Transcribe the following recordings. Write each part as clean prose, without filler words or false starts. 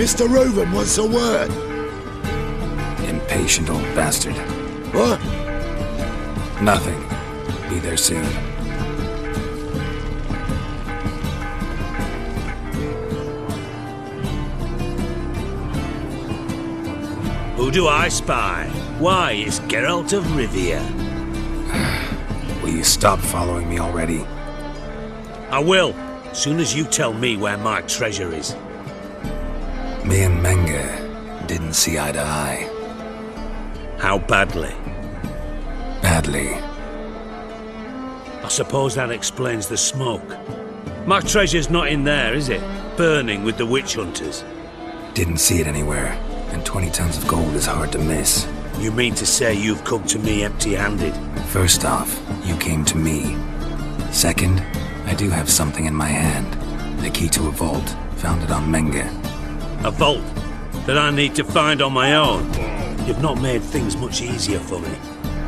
Mr. Roven wants a word. Impatient old bastard. What? Nothing. Be there soon. Who do I spy? Why, it's Gerald of Rivia. Will you stop following me already? I will, soon as you tell me where my treasure is. Me and Menge didn't see eye to eye. How badly? Badly. I suppose that explains the smoke. My treasure's not in there, is it? Burning with the witch hunters. Didn't see it anywhere, and 20 tons of gold is hard to miss. You mean to say you've come to me empty-handed? First off, you came to me. Second, I do have something in my hand. The key to a vault, founded on Menge. A vault that I need to find on my own. You've not made things much easier for me.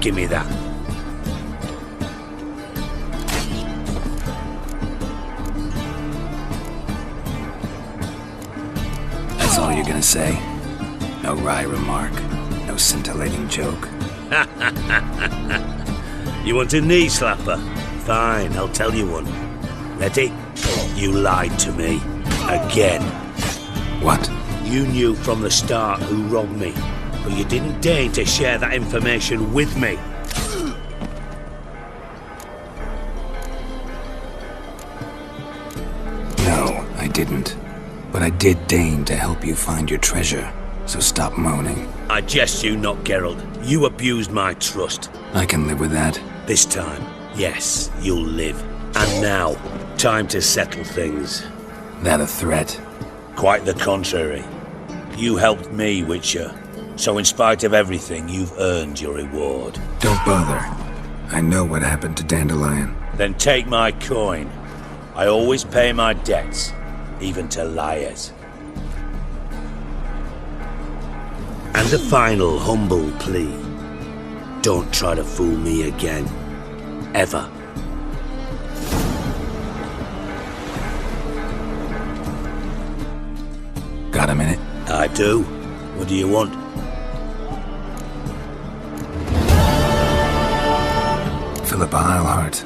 Give me that. That's all you're gonna say? No wry remark, no scintillating joke. You want a knee slapper? Fine, I'll tell you one. Ready? You lied to me. Again. What? You knew from the start who robbed me, but you didn't deign to share that information with me. No, I didn't. But I did deign to help you find your treasure, so stop moaning. I jest you not, Gerald. You abused my trust. I can live with that. This time, yes, you'll live. And now, time to settle things. That a threat? Quite the contrary. You helped me, Witcher. So in spite of everything, you've earned your reward. Don't bother. I know what happened to Daendelene. Then take my coin. I always pay my debts, even to liars. And a final humble plea. Don't try to fool me again. Ever. Got a minute? I do. What do you want? Philippa Eilhart.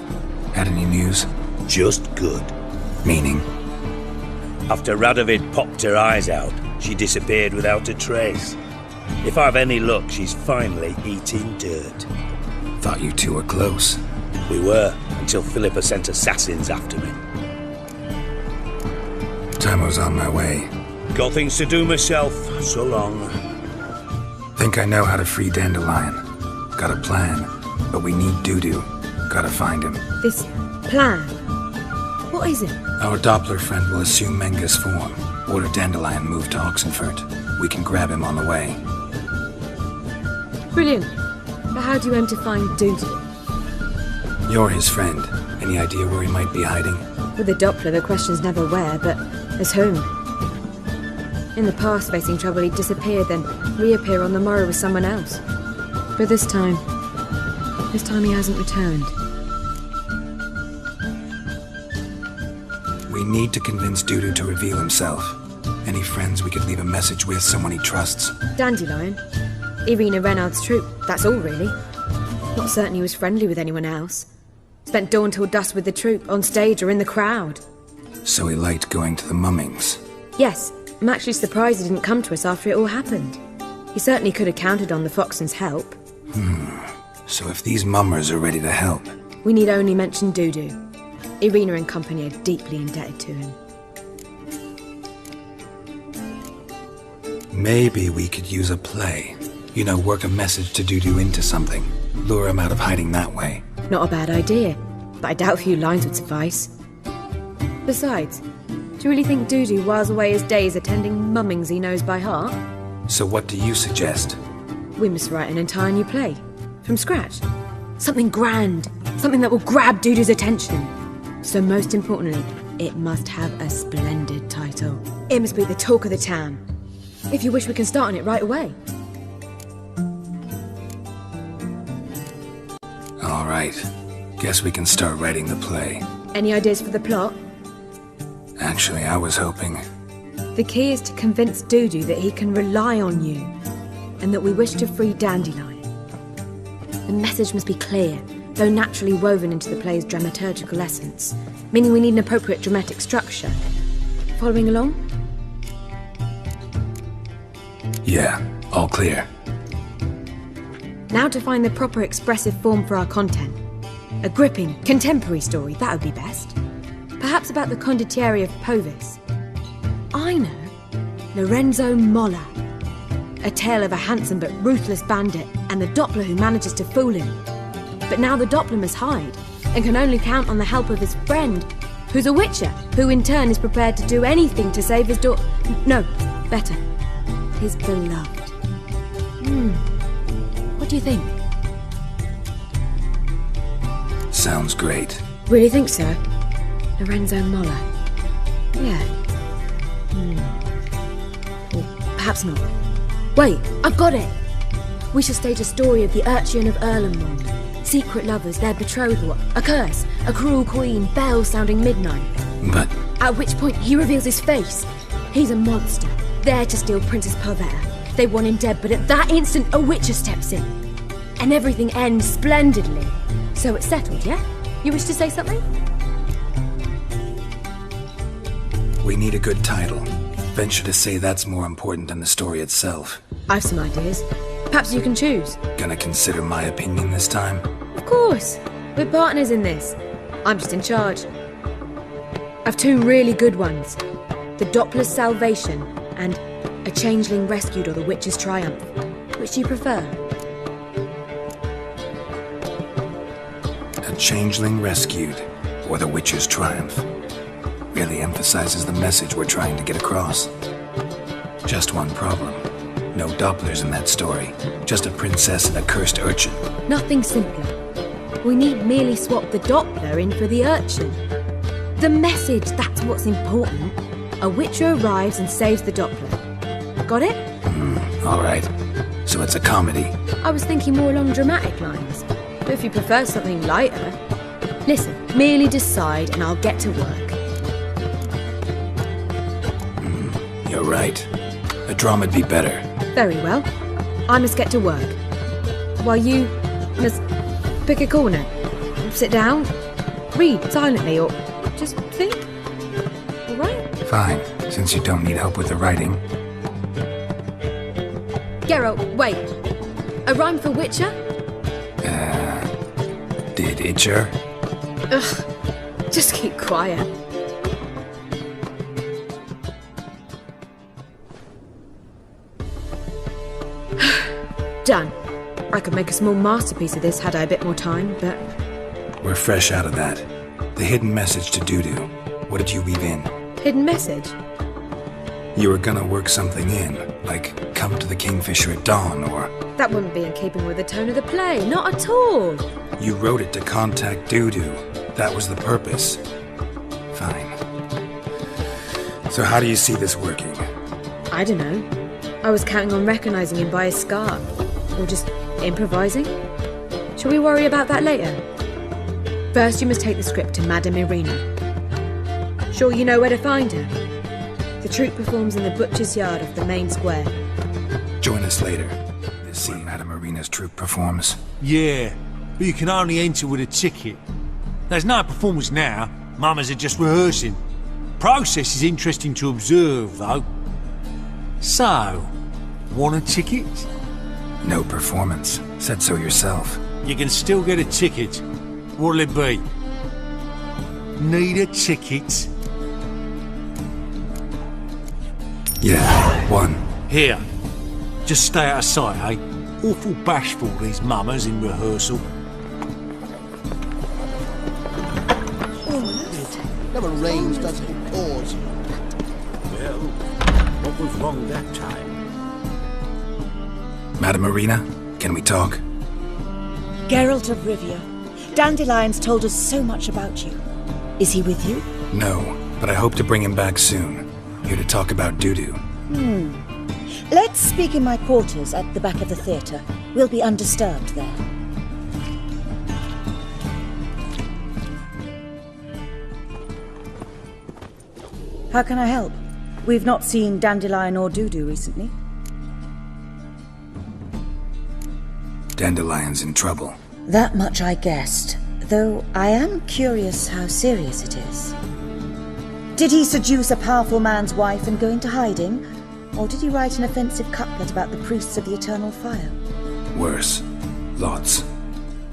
Had any news? Just good. Meaning? After Radovid popped her eyes out, she disappeared without a trace. If I've any luck, she's finally eating dirt. Thought you two were close. We were, until Philippa sent assassins after me. Time on my way. Got things to do myself, so long. Think I know how to free Daendelene. Got a plan, but we need Dudu. Gotta find him. This plan? What is it? Our Doppler friend will assume Menge's form. Order Daendelene moved to Oxenfurt. We can grab him on the way. Brilliant. But how do you aim to find Dudu? You're his friend. Any idea where he might be hiding? With the Doppler, the question's never where, but as whom. In the past, facing trouble, he'd disappear, then reappear on the morrow with someone else. But this time he hasn't returned. We need to convince Dudu to reveal himself. Any friends we could leave a message with, someone he trusts? Daendelene. Irina Renard's troupe, that's all really. Not certain he was friendly with anyone else. Spent dawn till dusk with the troupe, on stage or in the crowd. So he liked going to the mummings? Yes, I'm actually surprised he didn't come to us after it all happened. He certainly could have counted on the Foxton's help. So if these mummers are ready to help... We need only mention Dudu. Irina and company are deeply indebted to him. Maybe we could use a play. You know, work a message to Dudu into something. Lure him out of hiding that way. Not a bad idea, but I doubt a few lines would suffice. Besides, do you really think Dudu whiles away his days attending mummings he knows by heart? So what do you suggest? We must write an entire new play. From scratch. Something grand. Something that will grab Dudu's attention. So most importantly, it must have a splendid title. It must be the talk of the town. If you wish, we can start on it right away. All right. Guess we can start writing the play. Any ideas for the plot? Actually, I was hoping... The key is to convince Dudu that he can rely on you, and that we wish to free Daendelene. The message must be clear, though naturally woven into the play's dramaturgical essence, meaning we need an appropriate dramatic structure. Following along? Yeah, all clear. Now to find the proper expressive form for our content. A gripping, contemporary story, that would be best. Perhaps about the condottieri of Povis. I know. Lorenzo Molla. A tale of a handsome but ruthless bandit and the Doppler who manages to fool him. But now the Doppler must hide and can only count on the help of his friend, who's a witcher, who in turn is prepared to do anything to save his No, better. His beloved. What do you think? Sounds great. Really think so? Lorenzo Molla. Yeah. Or perhaps not. Wait, I've got it! We shall stage a story of the Urchin of Erlenmond. Secret lovers, their betrothal, a curse, a cruel queen, bells sounding midnight. But... At which point he reveals his face. He's a monster, there to steal Princess Pavetta. They want him dead, but at that instant a witcher steps in. And everything ends splendidly. So it's settled, yeah? You wish to say something? we need a good title. Venture to say that's more important than the story itself. I've some ideas. Perhaps you can choose. Gonna consider my opinion this time? Of course. We're partners in this. I'm just in charge. I've two really good ones. The Doppler's Salvation and A Changeling Rescued or The Witch's Triumph. Which do you prefer? A Changeling Rescued or The Witch's Triumph. Really emphasizes the message we're trying to get across. Just one problem. No Dopplers in that story. Just a princess and a cursed urchin. Nothing simpler. We need merely swap the Doppler in for the urchin. The message, that's what's important. A witcher arrives and saves the Doppler. Got it? Alright. So it's a comedy. I was thinking more along dramatic lines. But if you prefer something lighter... Listen, merely decide and I'll get to work. You're right. A drama'd be better. Very well. I must get to work. While you must pick a corner. Sit down. Read silently or just think. All right? Fine, since you don't need help with the writing. Gerald, wait. A rhyme for Witcher? Did Itcher? Ugh. Just keep quiet. Done. I could make a small masterpiece of this had I a bit more time, but... We're fresh out of that. The hidden message to Dudu. What did you weave in? Hidden message? You were gonna work something in, like come to the Kingfisher at dawn, or... That wouldn't be in keeping with the tone of the play, not at all. You wrote it to contact Dudu. That was the purpose. Fine. So how do you see this working? I don't know. I was counting on recognizing him by his scar. Or just improvising? Shall we worry about that later? First, you must take the script to Madame Irina. Sure you know where to find her? The troupe performs in the butcher's yard of the main square. Join us later. To see Madame Irina's troupe performs. Yeah, but you can only enter with a ticket. There's no performance now. Mamas are just rehearsing. Process is interesting to observe, though. So, want a ticket? No performance. Said so yourself. You can still get a ticket. What'll it be? Need a ticket? Yeah, one. Here. Just stay out of sight, eh? Awful bashful, these mamas in rehearsal. Never rains, does it? Pours. Well, what was wrong that time? Madame Irina, can we talk? Gerald of Rivia. Dandelion's told us so much about you. Is he with you? No, but I hope to bring him back soon. Here to talk about Dudu. Let's speak in my quarters at the back of the theatre. We'll be undisturbed there. How can I help? We've not seen Dandelion or Dudu recently. Dandelion's in trouble. That much I guessed, though I am curious how serious it is. Did he seduce a powerful man's wife and go into hiding? Or did he write an offensive couplet about the priests of the eternal fire? Worse. Lots.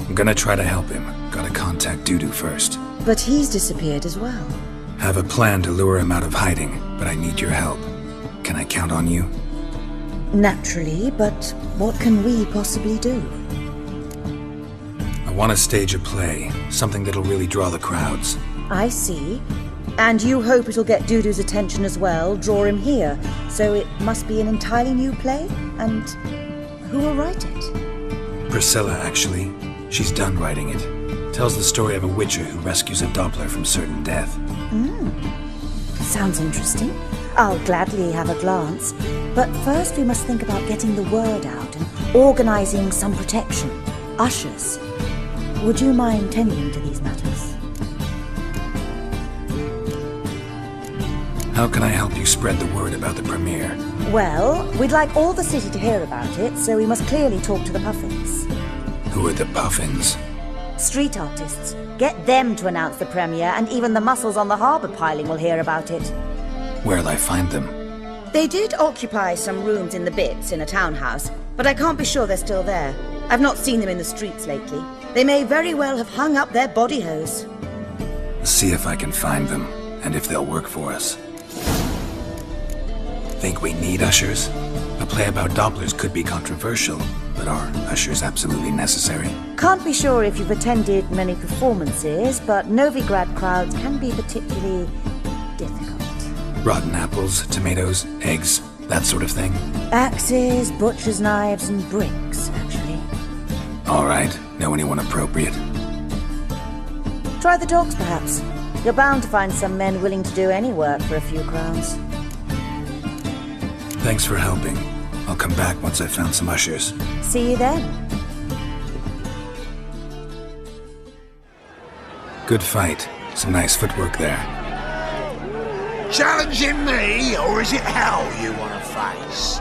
I'm gonna try to help him. Gotta contact Dudu first. But he's disappeared as well. Have a plan to lure him out of hiding, but I need your help. Can I count on you? Naturally, but what can we possibly do? I want to stage a play, something that'll really draw the crowds. I see. And you hope it'll get Dudu's attention as well, draw him here. So it must be an entirely new play? And who will write it? Priscilla, actually. She's done writing it. Tells the story of a witcher who rescues a Doppler from certain death. Sounds interesting. I'll gladly have a glance. But first we must think about getting the word out and organizing some protection. Ushers. Would you mind tending to these matters? How can I help you spread the word about the premiere? Well, we'd like all the city to hear about it, so we must clearly talk to the Puffins. Who are the Puffins? Street artists. Get them to announce the premiere, and even the muscles on the harbour piling will hear about it. Where'll I find them? They did occupy some rooms in the Bits in a townhouse, but I can't be sure they're still there. I've not seen them in the streets lately. They may very well have hung up their body hose. See if I can find them, and if they'll work for us. Think we need ushers? A play about Dopplers could be controversial, but are ushers absolutely necessary? Can't be sure if you've attended many performances, but Novigrad crowds can be particularly difficult. Rotten apples, tomatoes, eggs, that sort of thing? Axes, butcher's knives, and bricks, actually. All right. Know anyone appropriate? Try the dogs, perhaps. You're bound to find some men willing to do any work for a few crowns. Thanks for helping. I'll come back once I've found some ushers. See you then. Good fight. Some nice footwork there. Challenging me, or is it hell you want to face?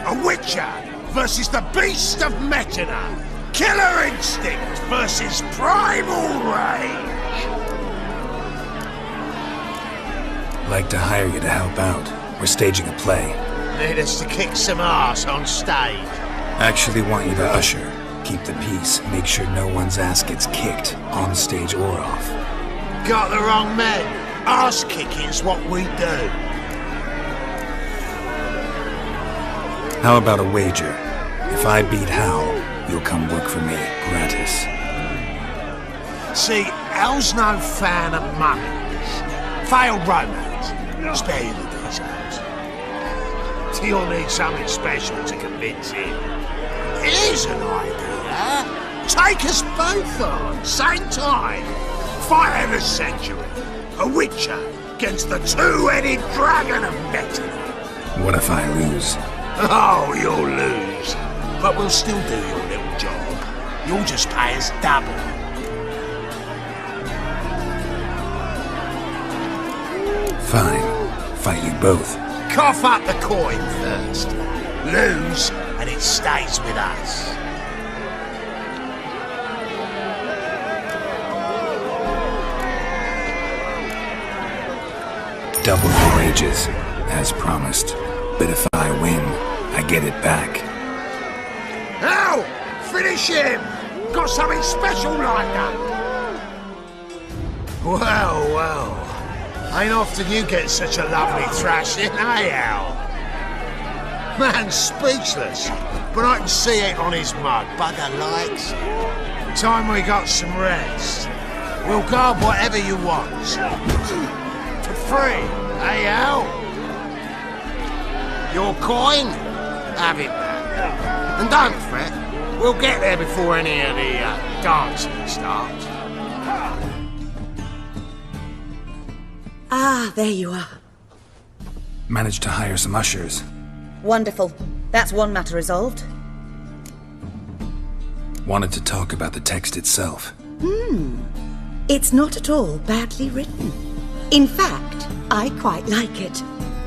A witcher versus the beast of Metina. Killer instinct versus primal rage. Like to hire you to help out. We're staging a play. Need us to kick some ass on stage. Actually want you to usher. Keep the peace. Make sure no one's ass gets kicked, on stage or off. Got the wrong man. Ass kicking's what we do. How about a wager? If I beat Hal, you'll come work for me, gratis. See, Hal's no fan of mummies. Failed romance. Spare you the details. You'll need something special to convince him. Here's an idea. Take us both on, same time. Fight of the century. A witcher against the two-headed dragon of Metina. What if I lose? Oh, you'll lose. But we'll still do your little job. You'll just pay us double. Fine. Fight you both. Cough up the coin first. Lose, and it stays with us. Double your wages, as promised. But if I win, I get it back. Now, finish him! Got something special lined up. Well. Ain't often you get such a lovely thrashing, eh, Al? Man's speechless, but I can see it on his mug. Bugger likes. Time we got some rest. We'll guard whatever you want. For free, eh, Al? Your coin? Have it back. And don't fret, we'll get there before any of the dancing starts. Ah, there you are. Managed to hire some ushers. Wonderful. That's one matter resolved. Wanted to talk about the text itself. It's not at all badly written. In fact, I quite like it.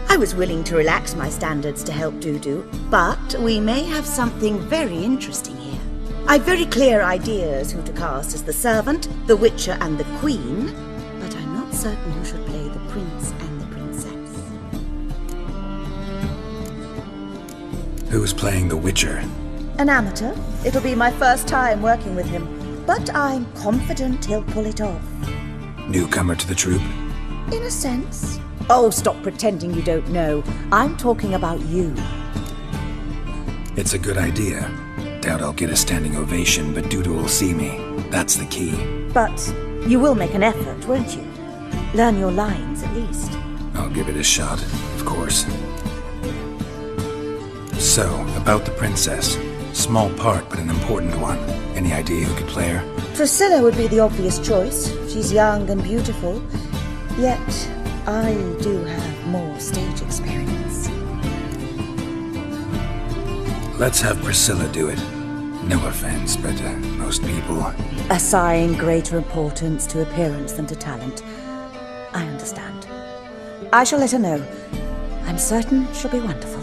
I was willing to relax my standards to help Dudu, but we may have something very interesting here. I've very clear ideas who to cast as the servant, the witcher and the queen, but I'm not certain who should play the prince and the princess. Who's playing the Witcher? An amateur. It'll be my first time working with him, but I'm confident he'll pull it off. Newcomer to the troupe? In a sense. Oh, stop pretending you don't know. I'm talking about you. It's a good idea. Doubt I'll get a standing ovation, but Dudu will see me. That's the key. But you will make an effort, won't you? Learn your lines, at least. I'll give it a shot, of course. So, about the princess. Small part, but an important one. Any idea who could play her? Priscilla would be the obvious choice. She's young and beautiful. Yet, I do have more stage experience. Let's have Priscilla do it. No offense, but most people... Assign greater importance to appearance than to talent. I understand. I shall let her know. I'm certain she'll be wonderful.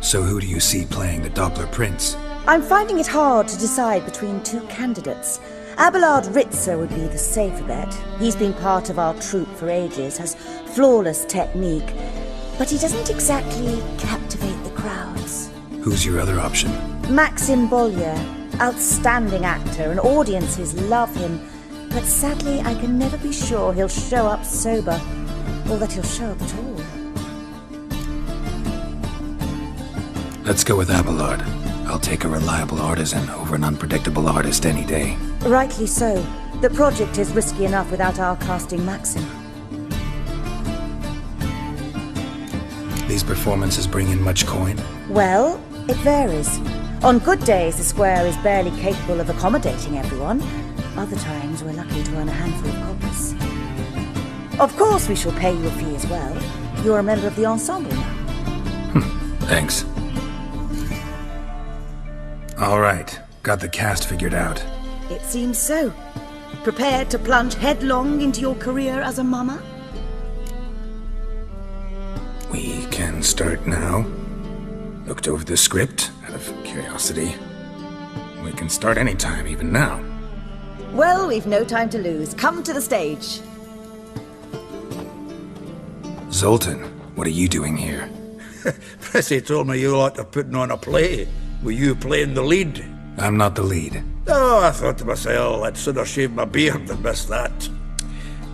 So who do you see playing the Doppler Prince? I'm finding it hard to decide between two candidates. Abelard Ritzer would be the safer bet. He's been part of our troupe for ages, has flawless technique, but he doesn't exactly captivate the crowds. Who's your other option? Maxim Bollier, outstanding actor, and audiences love him, but sadly I can never be sure he'll show up sober, or that he'll show up at all. Let's go with Abelard. I'll take a reliable artisan over an unpredictable artist any day. Rightly so. The project is risky enough without our casting Maxim. These performances bring in much coin? Well, it varies. On good days, the square is barely capable of accommodating everyone. Other times, we're lucky to earn a handful of coppers. Of course, we shall pay you a fee as well. You're a member of the ensemble now. Thanks. All right, got the cast figured out. It seems so. Prepared to plunge headlong into your career as a mama? We can start now. Looked over the script, out of curiosity. We can start anytime, even now. Well, we've no time to lose. Come to the stage. Zoltan, what are you doing here? Prissy told me you ought to putting on a play. Were you playing the lead? I'm not the lead. Oh, I thought to myself, I'd sooner shave my beard than miss that.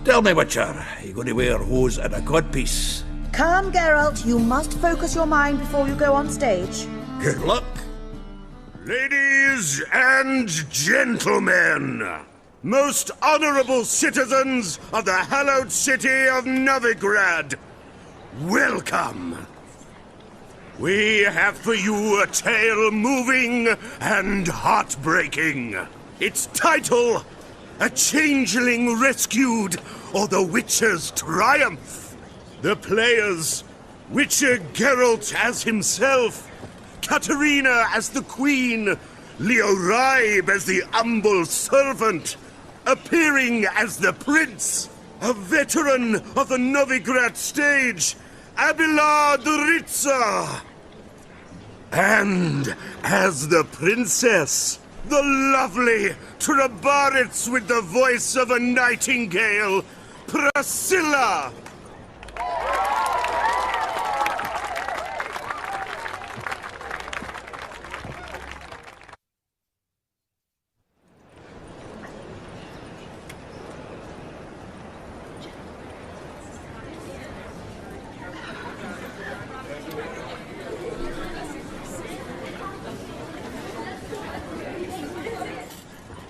Tell me, Witcher, are you going to wear hose and a codpiece? Calm, Gerald. You must focus your mind before you go on stage. Good luck. Ladies and gentlemen, most honorable citizens of the hallowed city of Novigrad, welcome. We have for you a tale moving and heartbreaking. Its title, A Changeling Rescued, or The Witcher's Triumph. The players, Witcher Gerald as himself, Katerina as the Queen, Leo Raib as the humble servant, appearing as the Prince, a veteran of the Novigrad stage, Abelard Ritzer. And as the Princess, the lovely Trabaritz with the voice of a nightingale, Priscilla.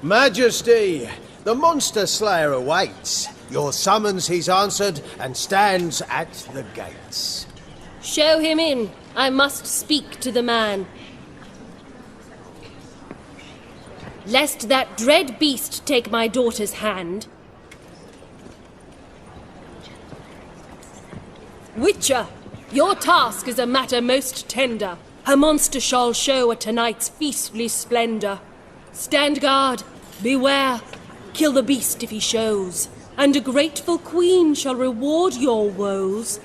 Majesty, the monster slayer awaits. Your summons he's answered and stands at the gates. Show him in. I must speak to the man. Lest that dread beast take my daughter's hand. Witcher, your task is a matter most tender. Her monster shall show at tonight's feastly splendor. Stand guard, beware, kill the beast if he shows. and a grateful queen shall reward your woes.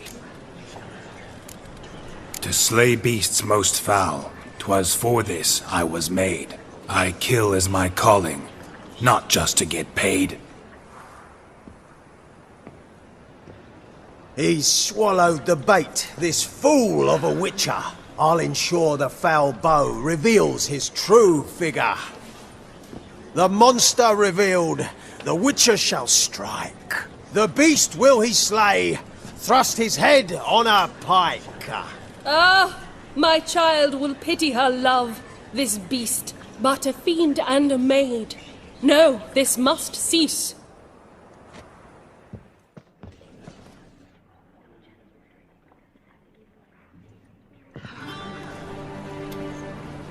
To slay beasts most foul, 'twas for this I was made. I kill as my calling, not just to get paid. He's swallowed the bait, this fool of a witcher. I'll ensure the foul bow reveals his true figure. The monster revealed, the witcher shall strike. The beast will he slay, thrust his head on a pike. Ah, my child will pity her love, this beast, but a fiend and a maid. No, this must cease.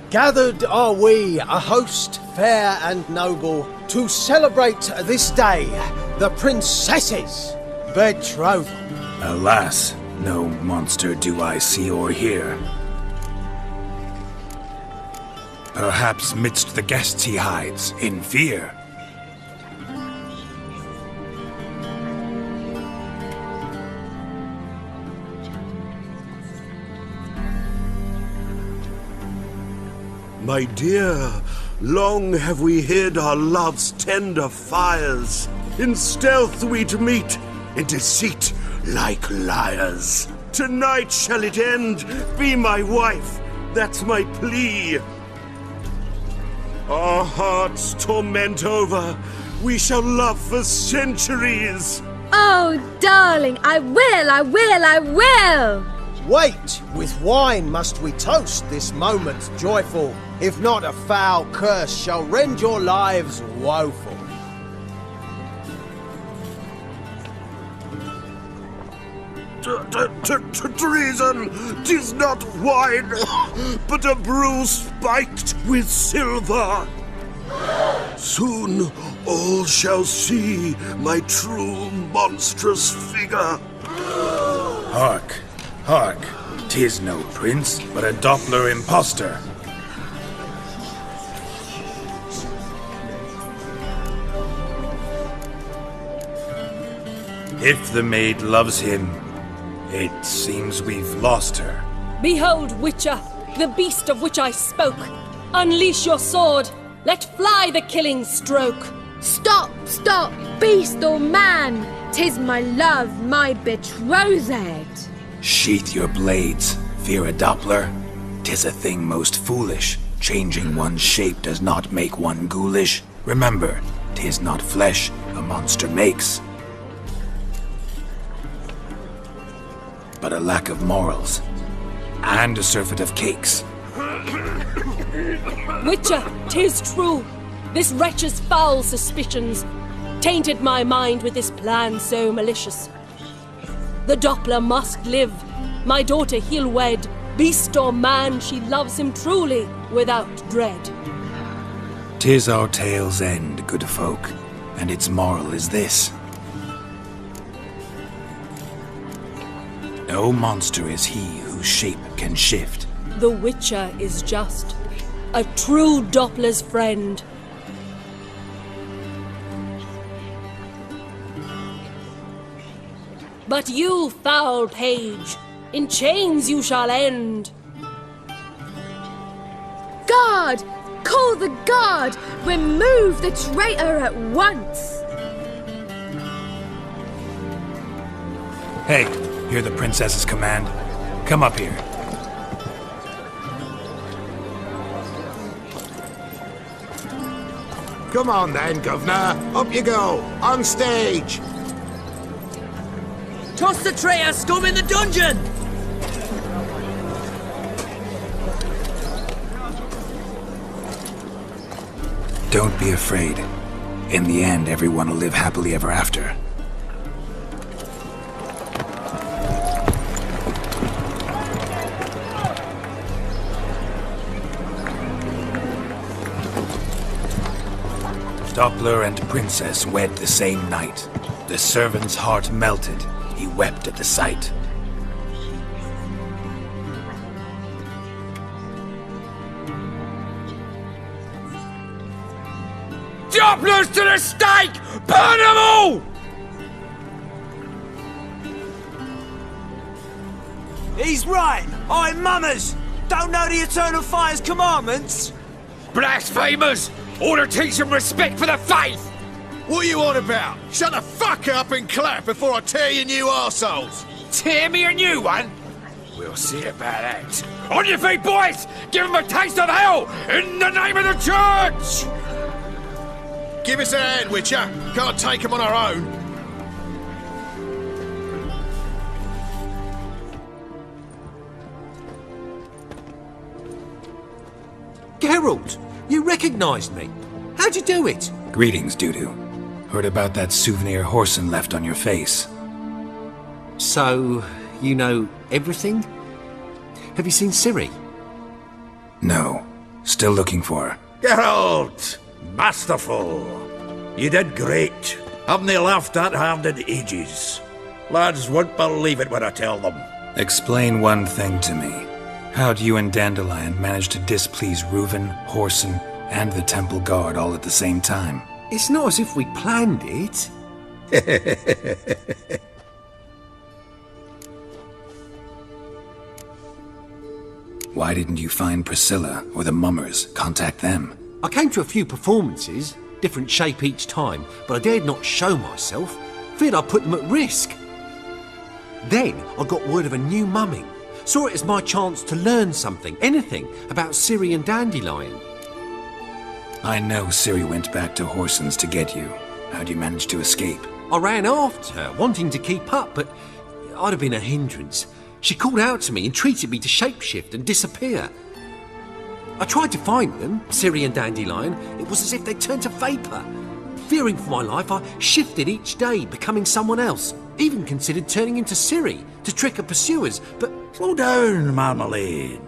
Gathered are we, a host fair and noble, to celebrate this day, the princess's betrothal. Alas, no monster do I see or hear. Perhaps midst the guests he hides, in fear. My dear, long have we hid our love's tender fires. In stealth we'd meet, in deceit like liars. Tonight shall it end, be my wife, that's my plea. Our hearts torment over, we shall love for centuries. Oh, darling, I will! Wait, with wine must we toast this moment joyful. If not, a foul curse shall rend your lives woeful. Treason! 'Tis not wine, but a brew spiked with silver. Soon all shall see my true monstrous figure. Hark, hark, 'tis no prince, but a Doppler impostor. If the maid loves him, it seems we've lost her. Behold, Witcher, the beast of which I spoke. Unleash your sword. Let fly the killing stroke. Stop, stop, beast or man! 'Tis my love, my betrothed. Sheath your blades, fear a Doppler. 'Tis a thing most foolish. Changing one's shape does not make one ghoulish. Remember, 'tis not flesh a monster makes, but a lack of morals, and a surfeit of cakes. Witcher, 'tis true. This wretch's foul suspicions tainted my mind with this plan so malicious. The Doppler must live. My daughter he'll wed. Beast or man, she loves him truly, without dread. 'Tis our tale's end, good folk, and its moral is this. No monster is he whose shape can shift. The Witcher is just a true Doppler's friend. But you, foul page, in chains you shall end. Guard! Call the guard! Remove the traitor at once! Hey, hear the princess's command? Come up here. Come on then, Governor. Up you go. On stage. Toss the traitor scum in the dungeon! Don't be afraid. In the end, everyone will live happily ever after. Doppler and princess wed the same night. The servant's heart melted. He wept at the sight. Dopplers to the stake! Burn them all! He's right. I'm mummers. Don't know the Eternal Fire's commandments? Blasphemers! Order teach some respect for the faith! What are you on about? Shut the fuck up and clap before I tear you new arseholes! Tear me a new one? We'll see about that. On your feet, boys! Give them a taste of hell in the name of the church! Give us a hand, Witcher. Can't take them on our own. Gerald, you recognised me. How'd you do it? Greetings, Dudu. Heard about that souvenir Horson left on your face. So, you know everything? Have you seen Ciri? No. Still looking for her. Gerald! Masterful! You did great. Haven't they laughed that hard in ages? Lads won't believe it when I tell them. Explain one thing to me. How'd you and Daendelene manage to displease Reuven, Horson, and the Temple Guard all at the same time? It's not as if we planned it. Why didn't you find Priscilla or the Mummers? Contact them. I came to a few performances, different shape each time, but I dared not show myself. Feared I'd put them at risk. Then I got word of a new mumming. Saw it as my chance to learn something, anything, about Ciri and Daendelene. I know Ciri went back to Horson's to get you. How'd you manage to escape? I ran after her, wanting to keep up, but I'd have been a hindrance. She called out to me, entreated me to shapeshift and disappear. I tried to find them, Ciri and Daendelene. It was as if they'd turned to vapour. Fearing for my life, I shifted each day, becoming someone else. Even considered turning into Ciri to trick her pursuers, but... Slow down, Marmalade.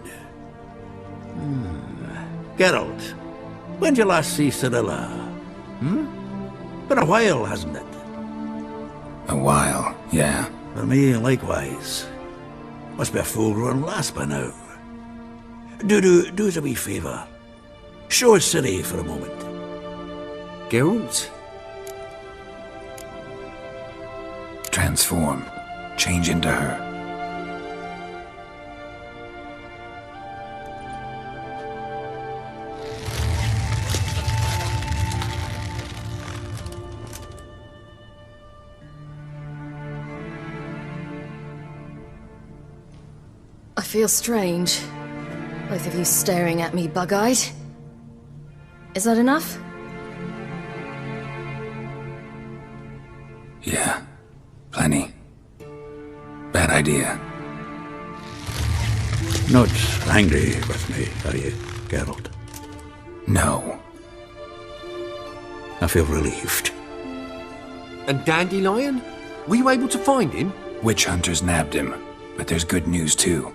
Gerald, when'd you last see Cirilla? Been a while, hasn't it? A while, yeah. For me, likewise. Must be a full-grown lass by now. Do us a wee favour. Show us Ciri for a moment. Gerald? Transform. Change into her. I feel strange. Both of you staring at me bug-eyed. Is that enough? Yeah. Plenty. Bad idea. Not angry with me, are you, Gerald? No. I feel relieved. And Daendelene? Were you able to find him? Witch hunters nabbed him, but there's good news too.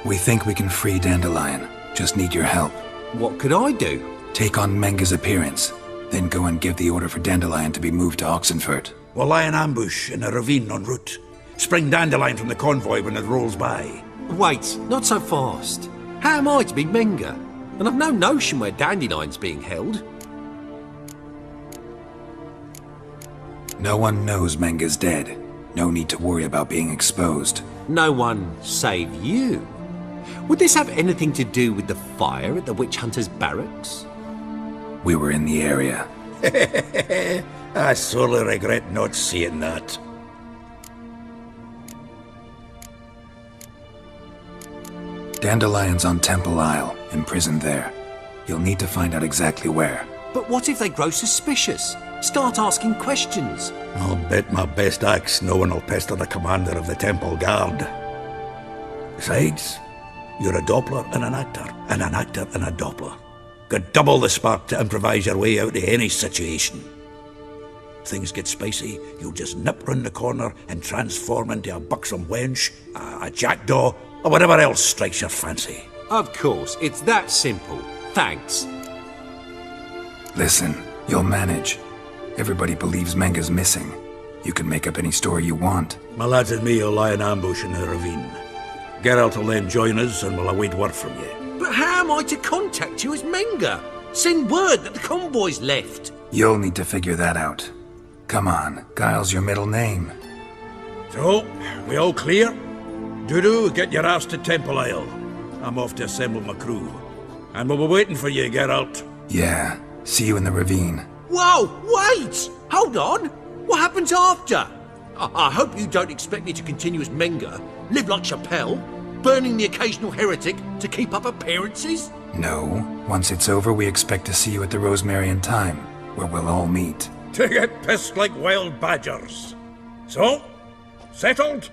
We think we can free Daendelene. Just need your help. What could I do? Take on Menga's appearance, then go and give the order for Daendelene to be moved to Oxenfurt. We'll lie in ambush in a ravine en route. Spring Daendelene from the convoy when it rolls by. Wait, not so fast. How am I to be Menga? And I've no notion where Dandeline's being held. No one knows Menga's dead. No need to worry about being exposed. No one save you. Would this have anything to do with the fire at the witch hunters' barracks? We were in the area. I sorely regret not seeing that. Dandeline's on Temple Isle, imprisoned there. You'll need to find out exactly where. But what if they grow suspicious? Start asking questions? I'll bet my best axe no one will pester the commander of the Temple Guard. Besides, you're a Doppler and an actor and a Doppler. Got double the spark to improvise your way out of any situation. If things get spicy, you'll just nip round the corner and transform into a buxom wench, a jackdaw, or whatever else strikes your fancy. Of course, it's that simple. Thanks. Listen, you'll manage. Everybody believes Menga's missing. You can make up any story you want. My lads and me will lie in ambush in the ravine. Gerald will then join us and we'll await word from you. But how am I to contact you as Menga? Send word that the convoy's left. You'll need to figure that out. Come on, Guile's your middle name. So, we all clear? Duru, get your ass to Temple Isle. I'm off to assemble my crew. And we'll be waiting for you, Gerald. Yeah, see you in the ravine. Whoa, wait! Hold on! What happens after? I hope you don't expect me to continue as Menga, live like Chappelle, burning the occasional heretic to keep up appearances? No, once it's over, we expect to see you at the Rosemary and Thyme, where we'll all meet. To get pissed like wild badgers. So, settled?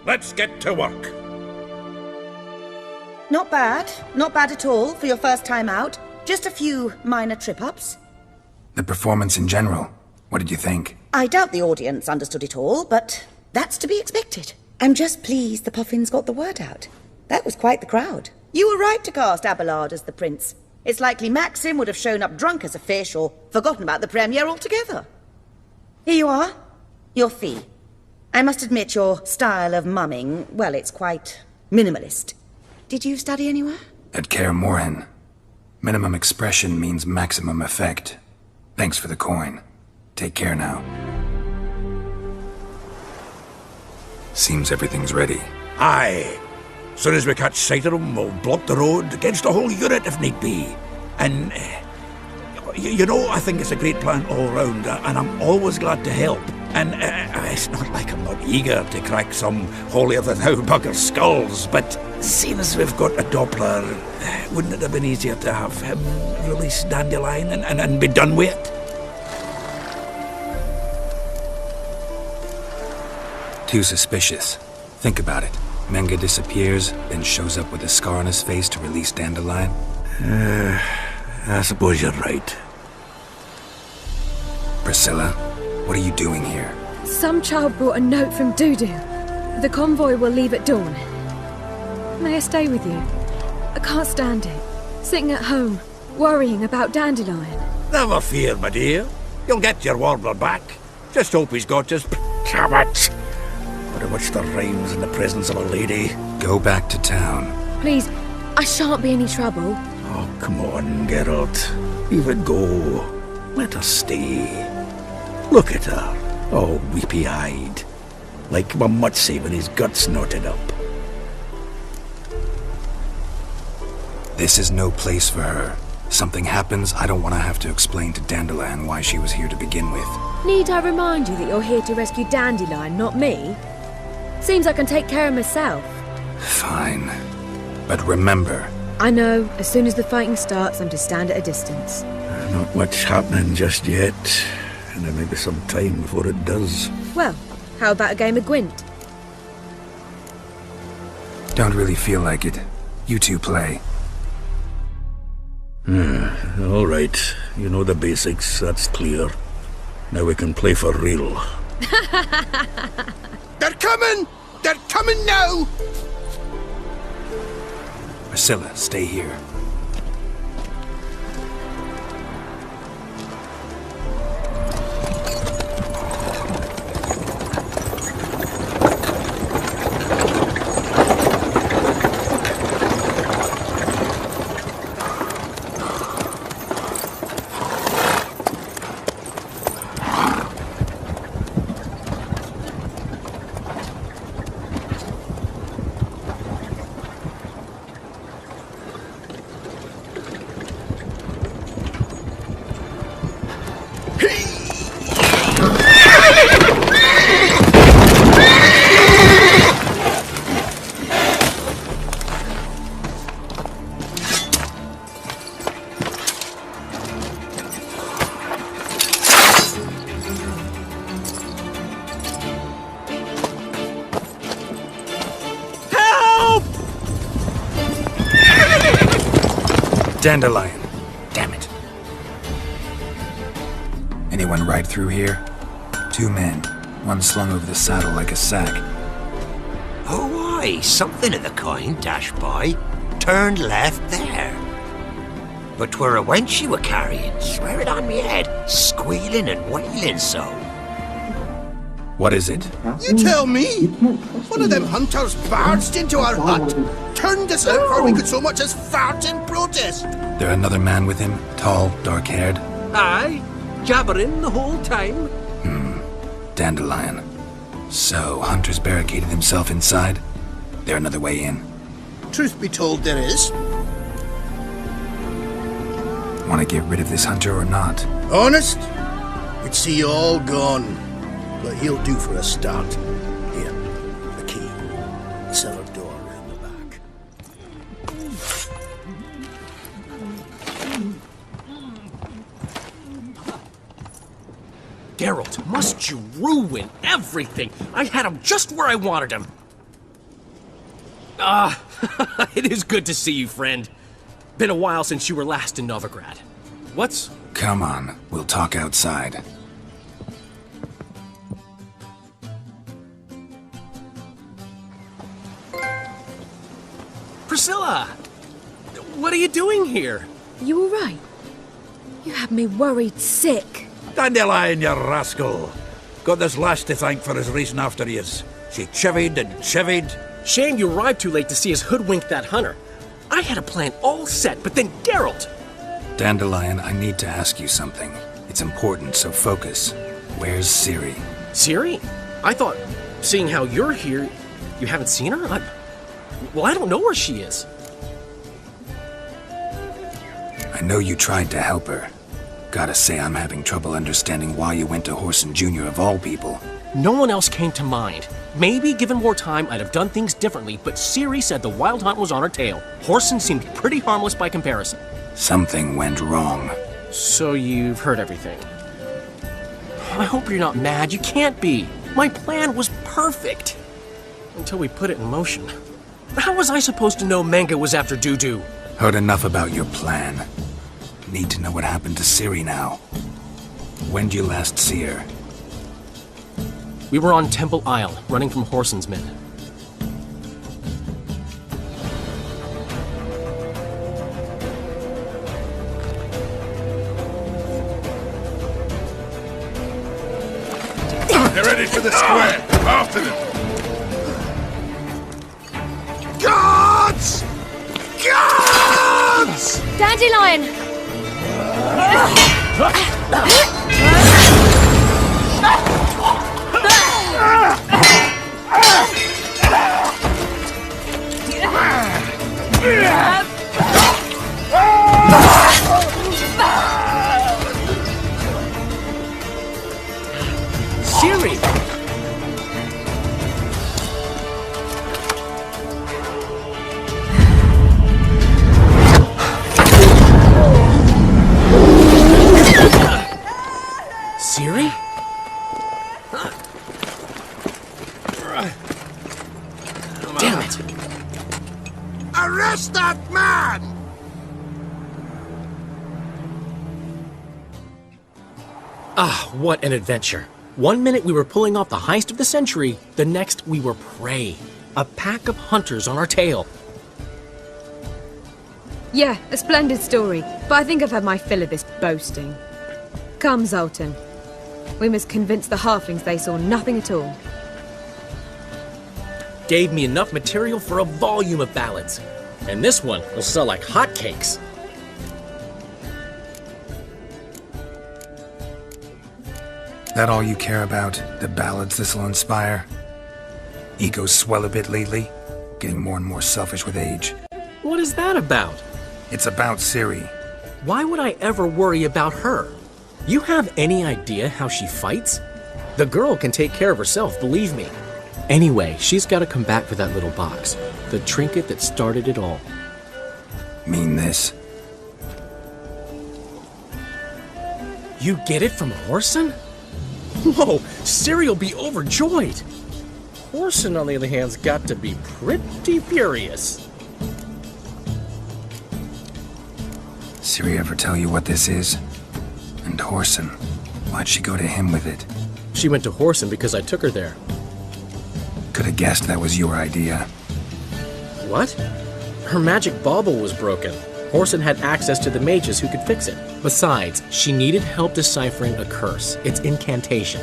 Let's get to work. Not bad. Not bad at all for your first time out. Just a few minor trip-ups. The performance in general, what did you think? I doubt the audience understood it all, but that's to be expected. I'm just pleased the Puffins got the word out. That was quite the crowd. You were right to cast Abelard as the prince. It's likely Maxim would have shown up drunk as a fish or forgotten about the premiere altogether. Here you are. Your fee. I must admit your style of mumming, well, it's quite minimalist. Did you study anywhere? At Kaer Morhen. Minimum expression means maximum effect. Thanks for the coin. Take care now. Seems everything's ready. Aye. Soon as we catch sight of them, we'll block the road against the whole unit if need be. And, you know, I think it's a great plan all round, and I'm always glad to help. And it's not like I'm not eager to crack some holier-than-thou bugger's skulls, but seeing as we've got a Doppler, wouldn't it have been easier to have him release Daendelene and be done with it? Too suspicious. Think about it. Menga disappears, then shows up with a scar on his face to release Daendelene. I suppose you're right. Priscilla, what are you doing here? Some child brought a note from Dudu. The convoy will leave at dawn. May I stay with you? I can't stand it. Sitting at home, worrying about Daendelene. Never fear, my dear. You'll get your warbler back. Just hope he's got his... Damn it! But in which there rhymes in the presence of a lady. Go back to town. Please, I shan't be any trouble. Oh, come on, Gerald. Leave it go. Let her stay. Look at her, all weepy-eyed. Like Mamutsi with his guts knotted up. This is no place for her. Something happens, I don't want to have to explain to Daendelene why she was here to begin with. Need I remind you that you're here to rescue Daendelene, not me? Seems I can take care of myself. Fine. But remember... I know. As soon as the fighting starts, I'm to stand at a distance. Not much happening just yet. And there may be some time before it does. Well, how about a game of Gwent? Don't really feel like it. You two play. All right. You know the basics, that's clear. Now we can play for real. They're coming! They're coming now! Priscilla, stay here. Daendelene. Damn it. Anyone ride through here? 2 men. One slung over the saddle like a sack. Oh, aye, something of the kind dashed by. Turned left there. But 'twere a wench you were carrying, swear it on me head, squealing and wailing so. What is it? You tell me! One of them hunters barged into our hut, turned us out before we could so much as fart in protest. There another man with him? Tall, dark-haired? Aye, jabbering the whole time. Daendelene. So, Hunter's barricaded himself inside? There another way in? Truth be told, there is. Want to get rid of this Hunter or not? Honest? We'd see you all gone. But he'll do for a start. Here, the key. Cellar door round the back. Gerald, must you ruin everything? I had him just where I wanted him. It is good to see you, friend. Been a while since you were last in Novigrad. What's... Come on, we'll talk outside. Priscilla! What are you doing here? You all right? You had me worried sick. Daendelene, you rascal! Got this lass to thank for his racing after yous. She chivied and chivied. Shame you arrived too late to see us hoodwink that hunter. I had a plan all set, but then Gerald! Daendelene, I need to ask you something. It's important, so focus. Where's Ciri? Ciri? I thought, seeing how you're here, you haven't seen her? Well, I don't know where she is. I know you tried to help her. Gotta say, I'm having trouble understanding why you went to Whoreson Jr. of all people. No one else came to mind. Maybe, given more time, I'd have done things differently, but Ciri said the Wild Hunt was on her tail. Whoreson seemed pretty harmless by comparison. Something went wrong. So you've heard everything. I hope you're not mad. You can't be. My plan was perfect. Until we put it in motion. How was I supposed to know Manga was after Dudu? Heard enough about your plan. Need to know what happened to Ciri now. When'd you last see her? We were on Temple Isle, running from Whoreson's men. They're ready for the square. After them. Guards! Guards! Daendelene! Ciri! Ciri? Damn it! Arrest that man! Ah, what an adventure. 1 minute we were pulling off the heist of the century, the next we were prey. A pack of hunters on our tail. Yeah, a splendid story, but I think I've had my fill of this boasting. Come, Zoltan. We must convince the halflings they saw nothing at all. Gave me enough material for a volume of ballads. And this one will sell like hotcakes. That all you care about? The ballads this'll inspire? Egos swell a bit lately? Getting more and more selfish with age. What is that about? It's about Ciri. Why would I ever worry about her? You have any idea how she fights? The girl can take care of herself, believe me. Anyway, she's got to come back for that little box. The trinket that started it all. Mean this? You get it from Whoreson? Whoa, Ciri will be overjoyed. Whoreson, on the other hand, has got to be pretty furious. Ciri ever tell you what this is? And Whoreson, why'd she go to him with it? She went to Whoreson because I took her there. Could have guessed that was your idea. What? Her magic bauble was broken. Whoreson had access to the mages who could fix it. Besides, she needed help deciphering a curse. Its incantation.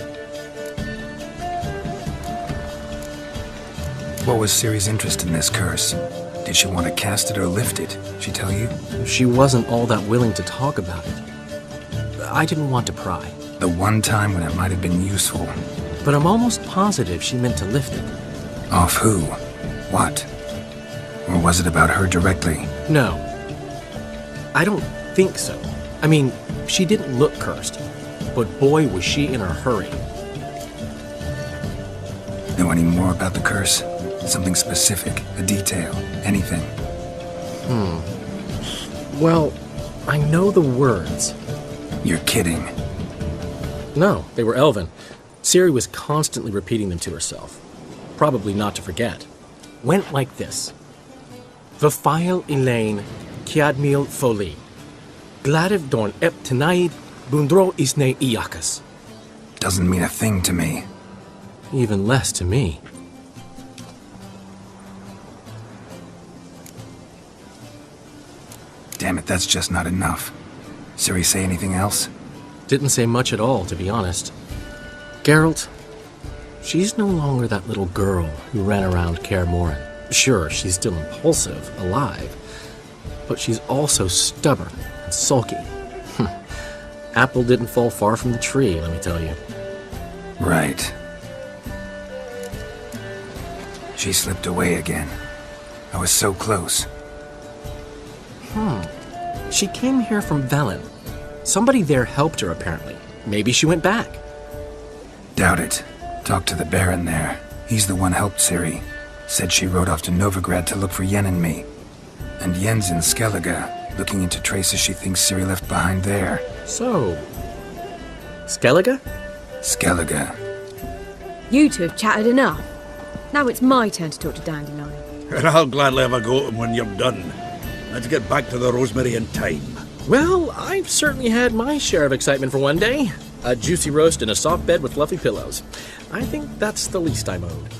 What was Ciri's interest in this curse? Did she want to cast it or lift it? She tell you? She wasn't all that willing to talk about it. I didn't want to pry. The one time when it might have been useful. but I'm almost positive she meant to lift it. Off who? What? Or was it about her directly? No. I don't think so. I mean, she didn't look cursed, but boy was she in a hurry. Know any more about the curse? Something specific, a detail, anything? Well, I know the words. You're kidding. No, they were Elven. Ciri was constantly repeating them to herself. Probably not to forget. Went like this. Vafail Elaine, Kiadmil Foli. Gladiv Dorn Ep Tenaid, Bundro Isne Iakas. Doesn't mean a thing to me. Even less to me. Damn it, that's just not enough. Ciri say anything else? Didn't say much at all, to be honest. Gerald, she's no longer that little girl who ran around Kaer Morhen. Sure, she's still impulsive, alive, but she's also stubborn and sulky. Apple didn't fall far from the tree, let me tell you. Right. She slipped away again. I was so close. She came here from Velen. Somebody there helped her, apparently. Maybe she went back. Doubt it. Talked to the Baron there. He's the one helped Ciri. Said she rode off to Novigrad to look for Yen and me. And Yen's in Skellige, looking into traces she thinks Ciri left behind there. So... Skellige? Skellige. You two have chatted enough. Now it's my turn to talk to Daendelene. And I'll gladly have a go at him when you're done. Let's get back to the Rosemary in time. Well, I've certainly had my share of excitement for one day. A juicy roast in a soft bed with fluffy pillows. I think that's the least I'm owed.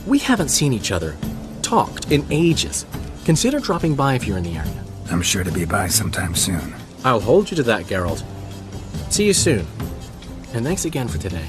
We haven't seen each other, talked in ages. Consider dropping by if you're in the area. I'm sure to be by sometime soon. I'll hold you to that, Gerald. See you soon. And thanks again for today.